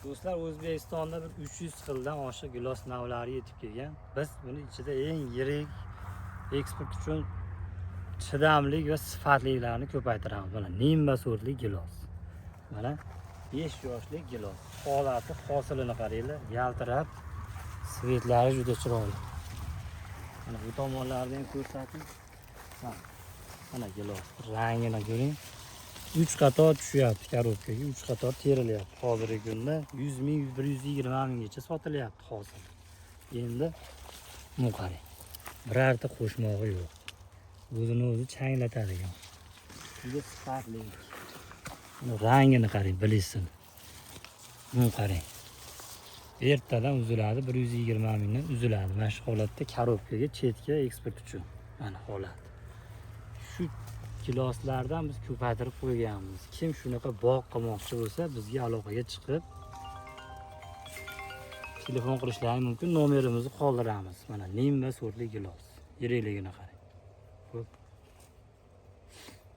Do'stlar, O'zbekistonda bir 300 xildan oshiq gilos navlari yetib kelgan. Biz buni ichida eng yirik eksport uchun chidamli va sifatlilarini ko'paytiramiz. Mana Nimba sortli gilos. Mana 5 yoshlik gilos. Holati, hosilini qaranglar, yaltirab, svetlari juda chiroyli. Mana bu tomonlarni ham ko'rsating. Mana gilos rangini ko'ring. 3 qator tushyapti korobkaga, 3 qator terilyapti. Hozirgi kunda 100 ming, 120 minggacha sotilyapti hosil. Endi bu qarang. Birorta qo'shmog'i yo'q. O'zini o'zi changlatadigan. Juda sifatli. Rangini qarang, bilsin. Bu qarang. Ertadan uziladi, 120 mingdan uziladi. Mana shu holatda korobkaga, chetga eksport uchun. Mana holat. Shu giloslardan biz ko'paytirib qo'yganmiz. Kim shunaqa bog' qilmoqchi bo'lsa, bizga aloqaga chiqib telefon qilishlari mumkin. Nomerimizni qoldiramiz. Mana Nimba sortli gilos. Yirikligini qarang.